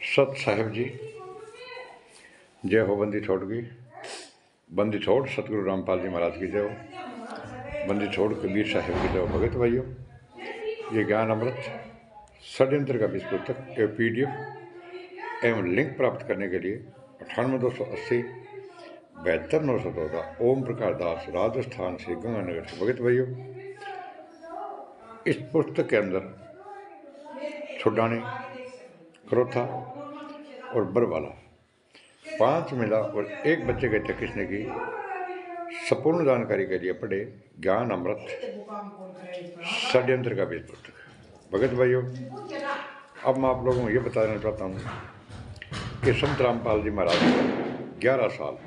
सत साहिब जी, जय हो बंदी छोड़ की। बंदी छोड़ सतगुरु रामपाल जी महाराज की जय हो। बंदी छोड़ कबीर साहिब की जय हो। भगत भाइयों, ये ज्ञान अमृत षड्यंत्र का बीज पुस्तक एवं PDF एवं लिंक प्राप्त करने के लिए 98 280 72 914 ओम प्रकाश दास, राजस्थान श्री गंगानगर से। भगत भाइयों, इस पुस्तक के अंदर छुड़ाने, क्रोथा और बरवाला 5 महिला और 1 बच्चे के थे किसने की संपूर्ण जानकारी के लिए पढ़े ज्ञान अमृत षड्यंत्र का बीज पुस्तक। भगत भाइयों, अब मैं आप लोगों को ये बताना चाहता हूँ कि संत रामपाल जी महाराज 11 साल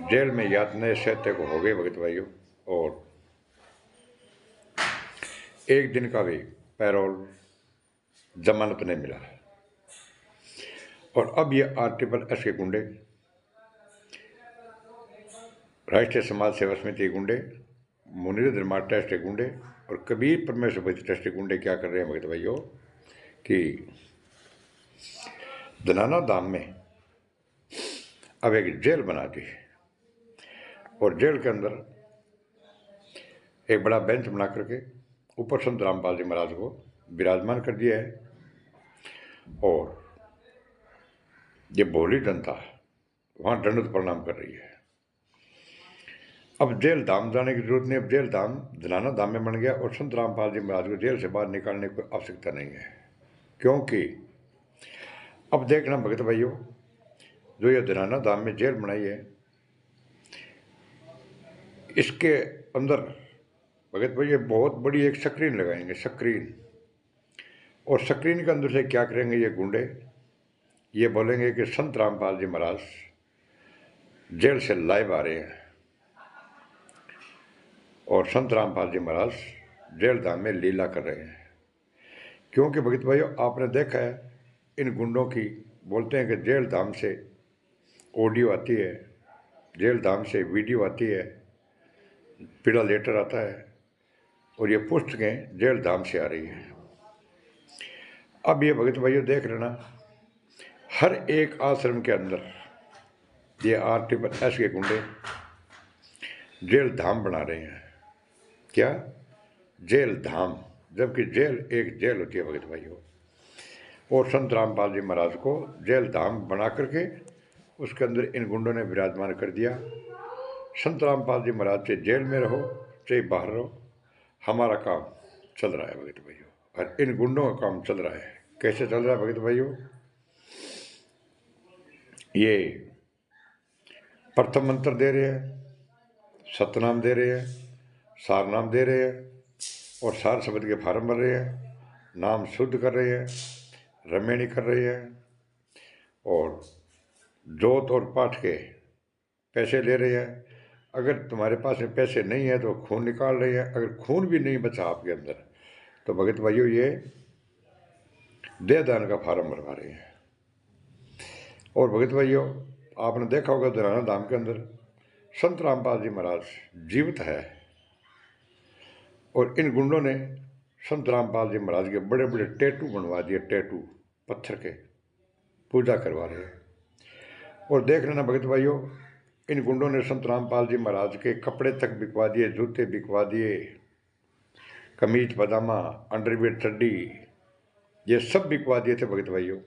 जेल में यातनाएं सहते को हो गए। भगत भाइयों, और 1 दिन का भी पैरोल जमानत नहीं मिला। और अब ये RSS के गुंडे, राष्ट्रीय समाज सेवा समिति के गुंडे, मुनीर धर्मा ट्रस्ट के गुंडे और कबीर परमेश्वर भक्ति ट्रस्ट के गुंडे क्या कर रहे हैं भगत भाइयों कि धनाना धाम में अब एक जेल बना दी और जेल के अंदर एक बड़ा बेंच बना करके ऊपर संत रामपाल जी महाराज को विराजमान कर दिया है। और ये भोली जनता वहाँ दंडवत प्रणाम कर रही है। अब जेल धाम जाने की जरूरत नहीं, अब जेल धाम धनाना धाम में बन गया और संत रामपाल जी महाराज को जेल से बाहर निकालने की कोई आवश्यकता नहीं है। क्योंकि अब देखना भगत भाइयों, जो ये धनाना धाम में जेल बनाई है, इसके अंदर भगत भाइयों बहुत बड़ी एक स्क्रीन लगाएंगे, स्क्रीन। और स्क्रीन के अंदर से क्या करेंगे ये गुंडे, ये बोलेंगे कि संत रामपाल जी महाराज जेल से लाइव आ रहे हैं और संत रामपाल जी महाराज जेल धाम में लीला कर रहे हैं। क्योंकि भगत भाइयों, आपने देखा है इन गुंडों की, बोलते हैं कि जेल धाम से ऑडियो आती है, जेल धाम से वीडियो आती है, पीड़ा लेटर आता है और ये पुस्तकें जेल धाम से आ रही है। अब ये भगत भाइयों देख लेना, हर एक आश्रम के अंदर ये RSS के गुंडे जेल धाम बना रहे हैं। क्या? जेल धाम, जबकि जेल एक जेल होती है भगत भाइयों। और संत रामपाल जी महाराज को जेल धाम बना करके उसके अंदर इन गुंडों ने विराजमान कर दिया। संत रामपाल जी महाराज चाहे जेल में रहो चाहे बाहर रहो, हमारा काम चल रहा है भगत भाइयों। और इन गुंडों का काम चल रहा है। कैसे चल रहा है भगत भाइयों? ये प्रथम मंत्र दे रहे हैं, सतनाम दे रहे हैं, सारनाम दे रहे हैं और सार शब्द के फार्म भर रहे हैं, नाम शुद्ध कर रहे हैं, रमेणी कर रहे हैं और जोत और पाठ के पैसे ले रहे हैं। अगर तुम्हारे पास में पैसे नहीं है तो खून निकाल रहे हैं। अगर खून भी नहीं बचा आपके अंदर तो भगत भाइयों ये देहदान का फार्म भरवा रहे हैं। और भगत भाइयों, आपने देखा होगा धनाना धाम के अंदर संत रामपाल जी महाराज जीवित है और इन गुंडों ने संत रामपाल जी महाराज के बड़े बड़े टैटू बनवा दिए, टैटू पत्थर के, पूजा करवा रहे हैं। और देख लेना भगत भाइयों, इन गुंडों ने संत रामपाल जी महाराज के कपड़े तक बिकवा दिए, जूते बिकवा दिए, कमीज पजामा, अंडरवियर चड्डी, ये सब बिकवा दिए थे भगत भाइयों।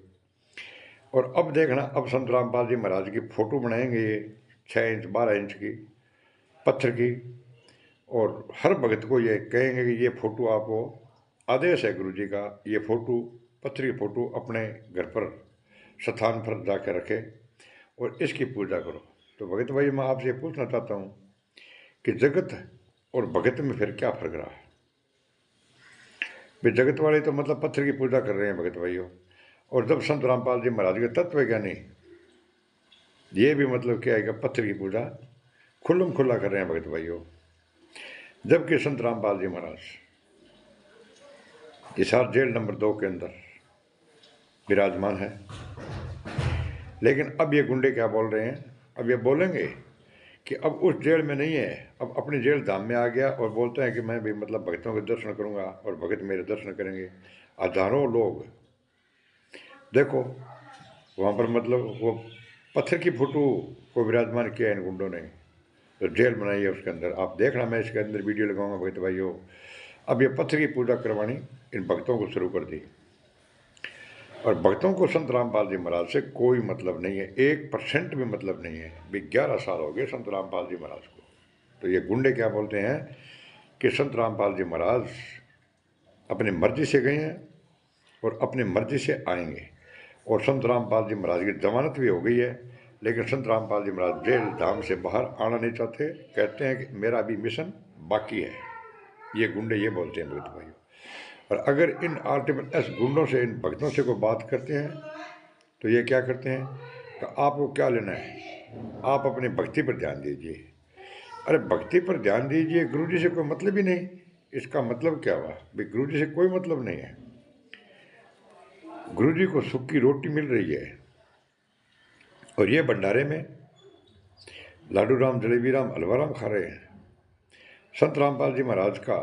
और अब देखना, अब संत रामपाल जी महाराज की फोटो बनाएंगे ये 6 इंच 12 इंच की पत्थर की, और हर भगत को ये कहेंगे कि ये फोटो आपको आदेश है गुरु जी का, ये फोटो पत्थर की फोटो अपने घर पर स्थान पर जाकर रखे और इसकी पूजा करो। तो भगत भाई, मैं आपसे पूछना चाहता हूँ कि जगत और भगत में फिर क्या फर्क रहा? भाई जगत वाले तो मतलब पत्थर की पूजा कर रहे हैं भगत भाइयों, और जब संत रामपाल जी महाराज के तत्वज्ञानी ये भी मतलब क्या है कि पत्थर की पूजा खुल्लम खुल्ला कर रहे हैं भगत भाइयों। जबकि संत रामपाल जी महाराज हिसार जेल नंबर 2 के अंदर विराजमान है। लेकिन अब ये गुंडे क्या बोल रहे हैं? अब ये बोलेंगे कि अब उस जेल में नहीं है, अब अपनी जेल धाम में आ गया और बोलते हैं कि मैं भी मतलब भक्तों के दर्शन करूंगा और भगत मेरे दर्शन करेंगे। हजारों लोग देखो वहाँ पर मतलब वो पत्थर की फोटो को विराजमान किया इन गुंडों ने, तो जेल बनाई है उसके अंदर। आप देखना, मैं इसके अंदर वीडियो लगाऊंगा भक्त भाइयों। अब ये पत्थर की पूजा करवानी इन भक्तों को शुरू कर दी, और भक्तों को संत रामपाल जी महाराज से कोई मतलब नहीं है, 1% भी मतलब नहीं है। भी 11 साल हो गए संत रामपाल जी महाराज को। तो ये गुंडे क्या बोलते हैं कि संत रामपाल जी महाराज अपनी मर्जी से गए हैं और अपनी मर्जी से आएंगे, और संत रामपाल जी महाराज की जमानत भी हो गई है, लेकिन संत रामपाल जी महाराज जेल धाम से बाहर आना नहीं चाहते, कहते हैं कि मेरा अभी मिशन बाकी है। ये गुंडे ये बोलते हैं भक्त भाइयों। और अगर इन RTPS गुंडों से, इन भक्तों से कोई बात करते हैं तो ये क्या करते हैं कि आपको क्या लेना है, आप अपनी भक्ति पर ध्यान दीजिए। अरे भक्ति पर ध्यान दीजिए, गुरु जी से कोई मतलब ही नहीं। इसका मतलब क्या हुआ भाई, गुरु जी से कोई मतलब नहीं है। गुरु जी को सुख की रोटी मिल रही है, और ये भंडारे में लाडू राम, जलेबी राम, हलवा राम खा रहे हैं। संत रामपाल जी महाराज का,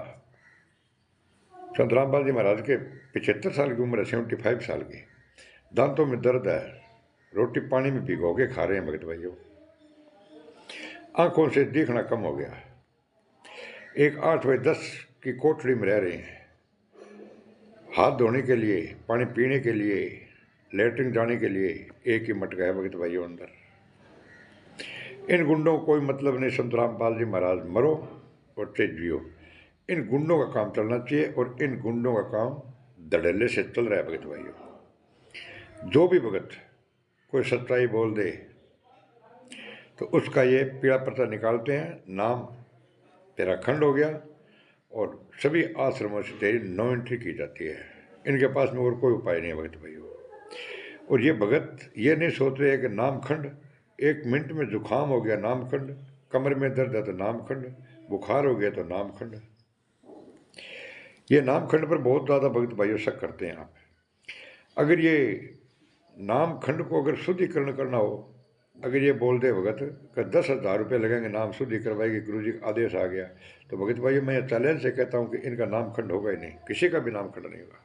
संत रामपाल जी महाराज के 75 साल की उम्र है, 75 साल की। दांतों में दर्द है, रोटी पानी में भिगो के खा रहे हैं भक्त भाइयों। आंखों से देखना कम हो गया, एक 8 बाई 10 की कोठड़ी में रह रहे हैं। हाथ धोने के लिए, पानी पीने के लिए, लेटरिन जाने के लिए एक ही मटका है भक्त भाइयों अंदर। इन गुंडों को कोई मतलब नहीं, संत रामपाल जी महाराज मरो और तेज जियो। इन गुंडों का काम चलना चाहिए, और इन गुंडों का काम धड़ल्ले से चल रहा है भक्त भाइयों। जो भी भगत कोई सच्चाई बोल दे तो उसका ये पीड़ा पर्चा निकालते हैं, नाम तेरा खंड हो गया, और सभी आश्रमों से तेरी नो एंट्री की जाती है। इनके पास में और कोई उपाय नहीं है भक्त भाइयों। और ये भगत ये नहीं सोच रहे कि नाम खंड, 1 मिनट में जुकाम हो गया नाम खंड, कमर में दर्द है तो नाम खंड, बुखार हो गया तो नाम खंड। ये नाम खंड पर बहुत ज़्यादा भक्त भाइयों शक करते हैं आप। अगर ये नाम खंड को अगर शुद्धिकरण करना हो, अगर ये बोल दे भगत कि 10,000 रुपये लगेंगे नाम शुद्धि करवाएगी, गुरु जी का आदेश आ गया, तो भगत भाइयों मैं चैलेंज से कहता हूँ कि इनका नाम खंड होगा ही नहीं, किसी का भी नाम खंड नहीं होगा।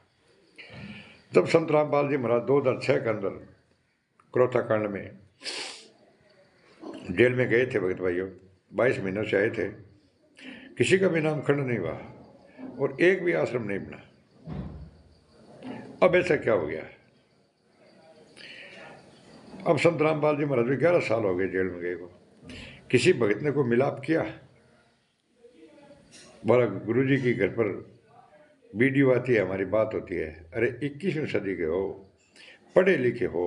जब संत रामपाल जी महाराज 2006 के अंदर क्रोथा कांड में जेल में गए थे भगत भाइयों, 22 महीनों से आए थे, किसी का भी नाम खंड नहीं हुआ, और एक भी आश्रम नहीं बना। अब ऐसा क्या हो गया? अब संत रामपाल जी महाराज 11 साल हो गए जेल में गए को, किसी भगत ने को मिलाप किया? बोला गुरु जी की घर पर वीडियो आती है, हमारी बात होती है। अरे 21वीं सदी के हो, पढ़े लिखे हो,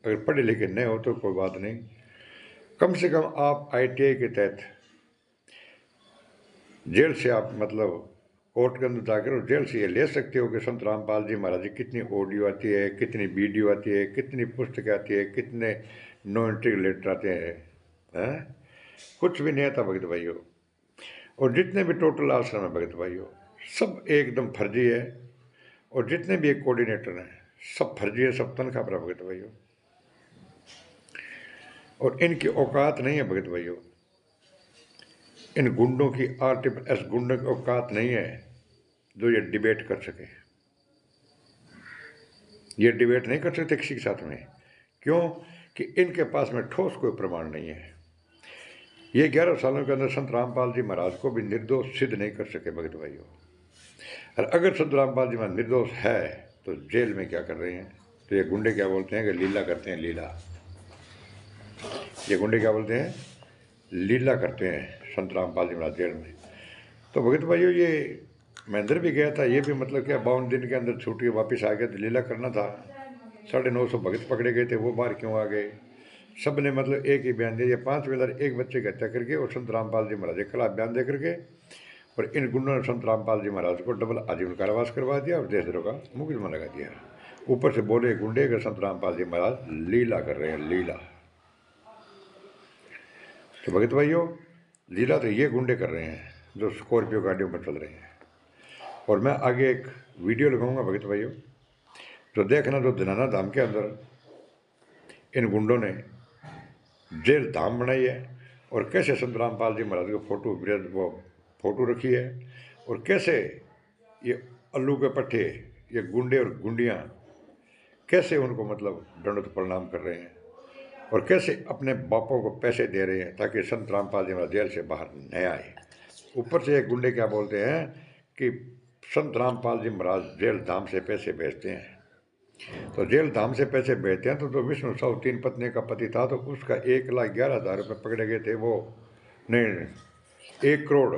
अगर पढ़े लिखे नहीं हो तो कोई बात नहीं, कम से कम आप ITI के तहत जेल से आप मतलब कोर्ट के अंदर जाकर और जेल से ये ले सकते हो कि संत रामपाल जी महाराज की कितनी ऑडियो आती है, कितनी वीडियो आती है, कितनी पुस्तकें आती है, कितने नो एंट्री लेटर आते हैं। कुछ भी नहीं आता भगत भाइयों। और जितने भी टोटल आश्रम है भगत भाइयों, सब एकदम फर्जी है, और जितने भी एक कोऑर्डिनेटर हैं सब फर्जी है, सब तनख्वाह पर भगत भाइयों, और इनकी औकात नहीं है भगत भाइयों। इन गुंडों की RTPS गुंडों की औकात नहीं है जो ये डिबेट कर सके। ये डिबेट नहीं कर सकते किसी के साथ में, क्यों कि इनके पास में ठोस कोई प्रमाण नहीं है। ये 11 सालों के अंदर संत रामपाल जी महाराज को भी निर्दोष सिद्ध नहीं कर सके भगत भाइयों। और अगर संत रामपाल जी महाराज निर्दोष है तो जेल में क्या कर रहे हैं? तो ये गुंडे क्या बोलते हैं कि लीला करते हैं, लीला। ये गुंडे क्या बोलते हैं? लीला करते हैं संत रामपाल जी महाराज जेल में। तो भगत भाइयों ये महेंद्र भी गया था, ये भी मतलब क्या 52 दिन के अंदर छूट के वापस आ गया, तो लीला करना था। 950 भगत पकड़े गए थे, वो बाहर क्यों आ गए? सब ने मतलब एक ही बयान दिया, 5 वेलर एक बच्चे की हत्या करके और संत रामपाल जी महाराज के खिलाफ बयान दे करके, और इन गुंडों ने संत रामपाल जी महाराज को डबल आजीवन कारावास करवा दिया और देशद्रोह का मुकदमा लगा दिया। ऊपर से बोले गुंडे कि संत रामपाल जी महाराज लीला कर रहे हैं, लीला। तो भगत भाइयों लीला तो ये गुंडे कर रहे हैं जो स्कॉर्पियो गाड़ियों पर चल रहे हैं। और मैं आगे एक वीडियो लगाऊंगा भगत भाइयों, जो देखना, जो धनाना धाम के अंदर इन गुंडों ने जेल धाम बनाई है, और कैसे संत रामपाल जी महाराज की वो फोटो रखी है, और कैसे ये अल्लू के पट्टे, ये गुंडे और गुंडियाँ कैसे उनको मतलब दंडवत प्रणाम कर रहे हैं और कैसे अपने बापों को पैसे दे रहे हैं ताकि संत रामपाल जी महाराज जेल से बाहर न आए। ऊपर से एक गुंडे क्या बोलते हैं कि संत रामपाल जी महाराज जेल धाम से पैसे भेजते हैं। तो जेल धाम से पैसे भेजते हैं तो विष्णु साहु 3 पत्नी का पति था, तो उसका 1,11,000 रुपये पकड़े गए थे। वो नहीं 1 करोड़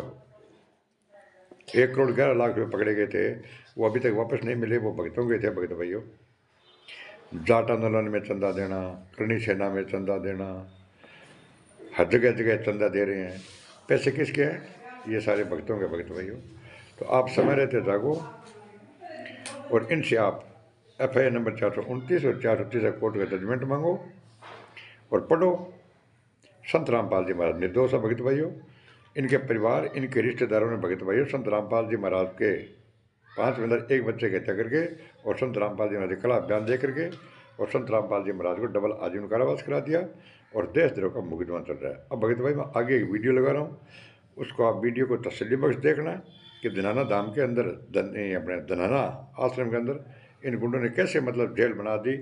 11 लाख रुपये पकड़े गए थे, वो अभी तक वापस नहीं मिले। वो भक्तों के थे, भक्त भाइयों। जाट आंदोलन में चंदा देना, करणी सेना में चंदा देना, हर जगह जगह चंदा दे रहे हैं। पैसे किसके हैं? ये सारे भक्तों के भक्त भाइयों। तो आप समय रहते जागो और इनसे आप FIR नंबर 429 और 430 कोर्ट का जजमेंट मांगो और पढ़ो। संत रामपाल जी महाराज निर्दोष है भक्त भाइयों। इनके परिवार, इनके रिश्तेदारों ने भक्त भाइयों संत रामपाल जी महाराज के 5 में अंदर 1 बच्चे के हत्या करके और संत रामपाल जी महाराज के खिलाफ बयान दे करके और संत रामपाल जी महाराज को डबल आजीवन कारावास करा दिया और देशद्रोह का मुकदमा चल रहा है। अब भगत भाई मैं आगे एक वीडियो लगा रहा हूँ, उसको आप वीडियो को तसल्ली बख्श देखना कि धनाना धाम के अंदर अपने धनाना आश्रम के अंदर इन गुंडों ने कैसे मतलब जेल बना दी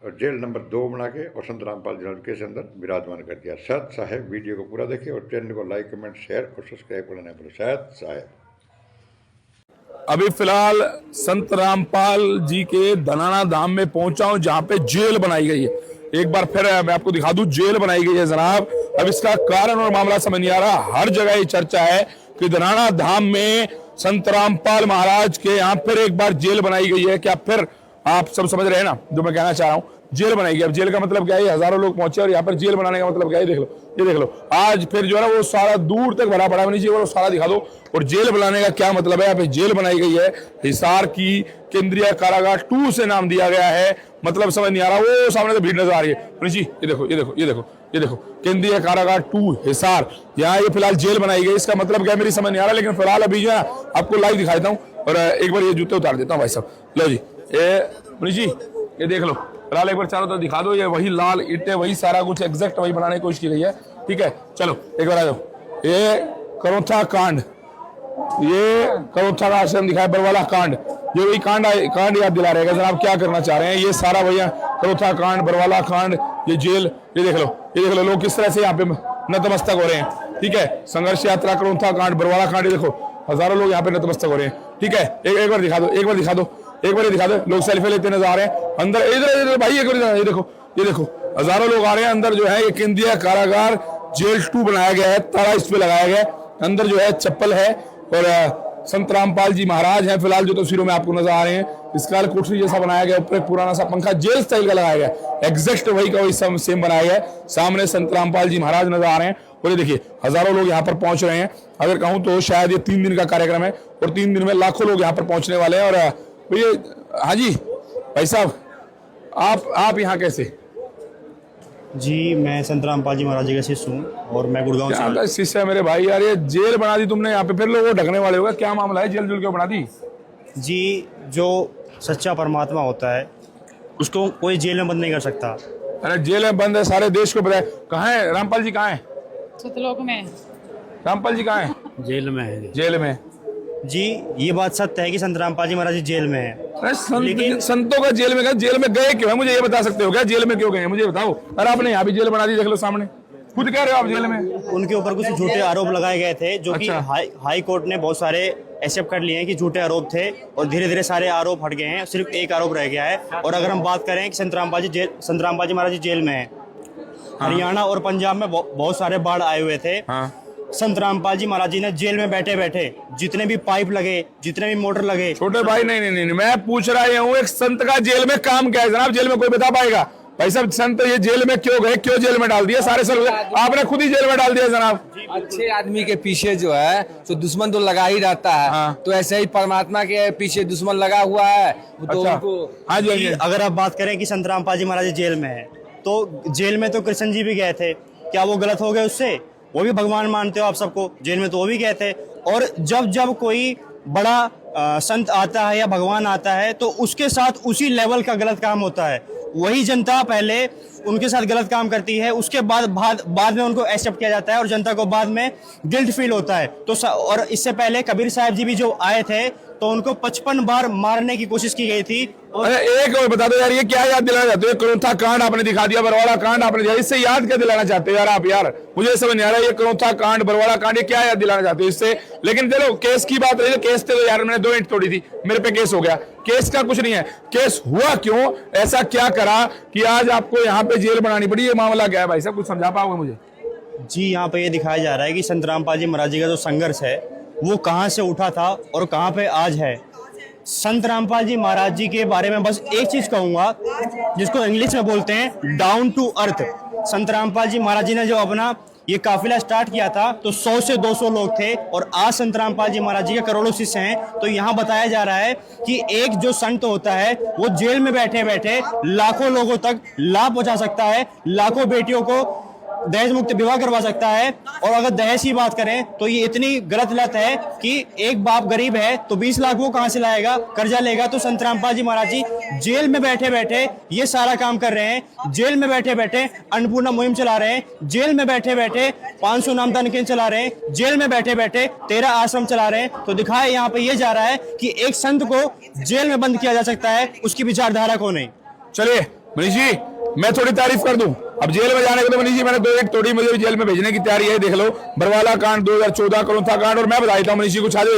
और जेल नंबर 2 बना के और संत रामपाल जी महाराज कैसे अंदर विराजमान कर दिया। सैयद साहब वीडियो को पूरा देखें और चैनल को लाइक, कमेंट, शेयर और सब्सक्राइब करना नहीं भूलें। सैयद साहब अभी फिलहाल संत रामपाल जी के धनाना धाम में पहुंचा हूं, जहां पे जेल बनाई गई है। एक बार फिर मैं आपको दिखा दूं, जेल बनाई गई है जनाब। अब इसका कारण और मामला समझ नहीं आ रहा। हर जगह ये चर्चा है कि धनाना धाम में संत रामपाल महाराज के यहाँ फिर एक बार जेल बनाई गई है। क्या फिर आप सब समझ रहे हैं ना जो मैं कहना चाह रहा हूँ? जेल बनाई गई। अब जेल का मतलब क्या है? हजारों लोग पहुंचे और यहाँ पर जेल बनाने का मतलब क्या है? देख लो, ये देख लो। आज फिर जो है ना वो सारा दूर तक भरा पड़ा नीचे, वो सारा दिखा दो। और जेल बनाने का क्या मतलब है? यहाँ पे जेल बनाई गई है हिसार की केंद्रीय कारागार 2 से नाम दिया गया है। मतलब समझ नहीं आ रहा। वो सामने तो भीड़ नजर आ रही है जी। ये देखो, ये देखो, ये देखो, ये देखो, केंद्रीय कारागार 2 हिसार, यहाँ ये फिलहाल जेल बनाई गई। इसका मतलब क्या मेरी समझ नहीं आ रहा, लेकिन फिलहाल अभी जो है आपको लाइव दिखा देता हूँ और एक बार ये जूते उतार देता हूँ भाई साहब। लो जी, ये जी, ये देख लो। फिलहाल एक बार चारों तरफ दिखा दो। ये वही लाल ईंटें, वही सारा कुछ एग्जैक्ट वही बनाने की कोशिश की गई है। ठीक है, चलो एक बार आ जाओ। ये करोथा कांड, ये करोथा का आश्रम दिखाया, बरवाला कांड, ये वही कांड याद दिला रहेगा जनाब क्या करना चाह रहे हैं। ये सारा भैया करोथा कांड, बरवाला कांड, ये जेल, ये देख लो, ये देख लो लोग किस तरह से यहाँ पे नतमस्तक हो रहे हैं। ठीक है, संघर्ष यात्रा, करोथा कांड, बरवाला कांड, ये देखो हजारों लोग यहाँ पे नतमस्तक हो रहे हैं। ठीक है, एक बार दिखा दो, एक बार दिखा दो, एक बार दिखा दो। लोग सेल्फी लेते नजर आ रहे हैं अंदर। इधर भाई एक बार ये देखो, ये देखो हजारों लोग आ रहे हैं अंदर। जो है ये केंद्रीय कारागार जेल 2 बनाया गया है, ताला इस पे लगाया गया है। अंदर जो है चप्पल है और संत रामपाल जी महाराज हैं फिलहाल जो तस्वीरों में आपको नजर आ रहे हैं। इसका कोठरी जैसा बनाया गया, ऊपर पुराना सा पंखा जेल स्टाइल का लगाया गया, एग्जैक्ट वही का वही सेम बनाया गया है। सामने संत रामपाल जी महाराज नजर आ रहे हैं और ये देखिए हजारों लोग यहाँ पर पहुंच रहे हैं। अगर कहूँ तो शायद ये 3 दिन का कार्यक्रम है और 3 दिन में लाखों लोग यहाँ पर पहुंचने वाले हैं। और ये हाँ जी भाई साहब, आप यहाँ कैसे? जी, मैं संत रामपाल जी महाराज जी का शिष्य हूँ और मैं गुड़गांव से। शिष्य है मेरे भाई। यार ये जेल बना दी तुमने यहाँ पे, फिर लोग ढकने वाले होगा। क्या मामला है? जेल क्यों बना दी? जी, जो सच्चा परमात्मा होता है उसको कोई जेल में बंद नहीं कर सकता। अरे जेल में बंद है, सारे देश को पता है। कहाँ है रामपाल जी? कहाँ है? सतलोक में। रामपाल जी कहाँ है? जेल में है। जेल में। जी, ये बात सत्य है कि संत रामपाल जी महाराज जी जेल में है। लेकिन संतों का जेल में गए, जेल में गए क्यों है? मुझे ये बता सकते हो क्या? जेल में क्यों गए मुझे बताओ। अरे आपने यहाँ भी जेल बना दी, देख लो सामने, खुद कह रहे हो आप जेल में। उनके ऊपर कुछ झूठे आरोप लगाए गए थे जो कि हाई कोर्ट ने बहुत सारे एक्सेप्ट कर लिए हैं कि झूठे आरोप थे और धीरे धीरे सारे आरोप हट गए हैं। सिर्फ एक आरोप रह गया है। और अगर हम बात करें कि संत रामपाल जी महाराज जी जेल में है, हरियाणा और पंजाब में बहुत सारे बाढ़ आए हुए थे। संत रामपाल जी महाराज जी ने जेल में बैठे बैठे जितने भी पाइप लगे, जितने भी मोटर लगे। छोटे भाई नहीं, मैं पूछ रहा हूँ एक संत का जेल में काम क्या है जनाब? जेल में कोई बता पाएगा? भाई साहब संत ये जेल में क्यों गए, क्यों जेल में डाल दिया? सारे साल आपने खुद ही जेल में डाल दिया जनाब। अच्छे आदमी के पीछे जो है तो दुश्मन तो लगा ही रहता है। हाँ। तो ऐसे ही परमात्मा के पीछे दुश्मन लगा हुआ है तो अच्छा। उनको। हाँ जी, अगर आप बात करें कि संत रामपाल जी महाराज जी जेल में है, तो जेल में तो कृष्ण जी भी गए थे। क्या वो गलत हो गए उससे? वो भी भगवान मानते हो आप सबको, जेल में तो वो भी गए थे। और जब कोई बड़ा संत आता है या भगवान आता है तो उसके साथ उसी लेवल का गलत काम होता है। वही जनता पहले उनके साथ गलत काम करती है, उसके बाद में उनको एक्सेप्ट किया जाता है और जनता को बाद में गिल्ट फील होता है। तो और इससे पहले कबीर साहब जी भी जो आए थे तो उनको 55 बार मारने की कोशिश की गई थी। अरे एक और बता दो यार, ये क्या याद दिलाना चाहते हो? करोथा कांड आपने दिखा दिया, बरवाड़ा कांड आपने दिया, इससे याद क्या दिलाना चाहते हो यार आप? यार मुझे समझ नहीं आ रहा, ये करोथा कांड, बरवाड़ा कांड, ये क्या याद दिलाना चाहते हो इससे? लेकिन चलो केस की बात रही, केस थे तो यार मैंने 2 ईंट तोड़ी थी, मेरे पे केस हो गया। केस का कुछ नहीं है, केस हुआ क्यों, ऐसा क्या करा कि आज आपको यहाँ पे जेल बनानी पड़ी? ये मामला क्या है भाई साहब, कुछ समझा पाओगे मुझे? जी, यहाँ पे ये दिखाया जा रहा है कि संत रामपाल जी महाराज जी का जो संघर्ष है वो कहाँ से उठा था और कहाँ पे आज है। संत रामपाल जी महाराज जी के बारे में बस एक चीज कहूंगा, जिसको इंग्लिश में बोलते हैं डाउन टू अर्थ। संत रामपाल जी महाराज जी ने जो अपना ये काफिला स्टार्ट किया था तो 100 से 200 लोग थे, और आज संत रामपाल जी महाराज जी के करोड़ों शिष्य हैं। तो यहाँ बताया जा रहा है कि एक जो संत होता है वो जेल में बैठे बैठे लाखों लोगों तक लाभ पहुंचा सकता है, लाखों बेटियों को दहेज मुक्त विवाह करवा सकता है। और अगर दहेज की बात करें तो ये इतनी गलत लत है कि एक बाप गरीब है तो 20 लाख वो कहां से लाएगा, कर्जा लेगा। तो संत रामपाल जी महाराज जी जेल में बैठे बैठे ये सारा काम कर रहे हैं, जेल में बैठे बैठे अन्नपूर्णा मुहिम चला रहे हैं, जेल में बैठे बैठे 500 नामदान केंद्र चला रहे हैं, जेल में बैठे बैठे 13 आश्रम चला रहे हैं। तो दिखाया यहाँ पे ये जा रहा है कि एक संत को जेल में बंद किया जा सकता है, उसकी विचारधारा को नहीं। चलिए मनीष जी, मैं थोड़ी तारीफ कर दूं। अब जेल में जाने के तो मनीष जी मैंने 2 ईंट तोड़ी, मुझे भी जेल में भेजने की तैयारी है। देख लो, बरवाला कांड 2014, करोथा कांड। और मैं बता देता हूं मनीष जी, कुछ आ जाओ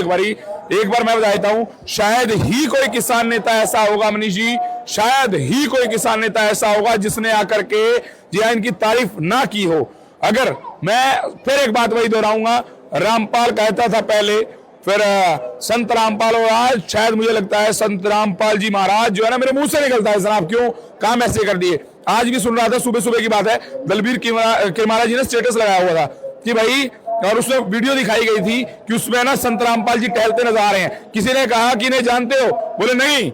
एक बार मैं बता देता हूं, शायद ही कोई किसान नेता ऐसा होगा मनीष जी, शायद ही कोई किसान नेता ऐसा होगा जिसने आकर के जी इनकी तारीफ ना की हो। अगर मैं फिर एक बात वही दोहराऊंगा, रामपाल कहता था पहले, फिर संत रामपाल, और आज शायद मुझे लगता है संत रामपाल जी महाराज जो है ना, मेरे मुंह से निकलता है जनाब, क्यों काम ऐसे कर दिए। आज भी सुन रहा था, सुबह सुबह की बात है, दलबीर किरमारा जी ने स्टेटस लगाया हुआ था कि भाई, और उसमें वीडियो दिखाई गई थी कि उसमें ना संत रामपाल जी टहलते नजर आ रहे हैं। किसी ने कहा कि इन्हें जानते हो? बोले नहीं।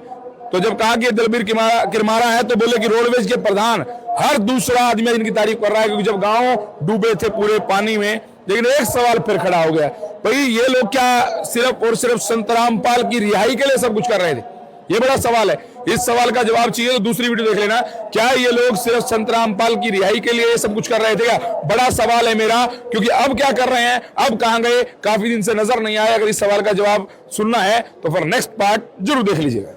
तो जब कहा कि दलबीर किरमारा है तो बोले कि रोडवेज के प्रधान। हर दूसरा आदमी इनकी तारीफ कर रहा है, क्योंकि जब गांव डूबे थे पूरे पानी में। लेकिन एक सवाल फिर खड़ा हो गया, भाई ये लोग क्या सिर्फ और सिर्फ संत रामपाल की रिहाई के लिए सब कुछ कर रहे थे? ये बड़ा सवाल है। इस सवाल का जवाब चाहिए तो दूसरी वीडियो देख लेना। क्या ये लोग सिर्फ संत रामपाल की रिहाई के लिए सब कुछ कर रहे थे क्या? बड़ा सवाल है मेरा, क्योंकि अब क्या कर रहे हैं, अब कहां गए, काफी दिन से नजर नहीं आया। अगर इस सवाल का जवाब सुनना है तो फिर नेक्स्ट पार्ट जरूर देख लीजिएगा।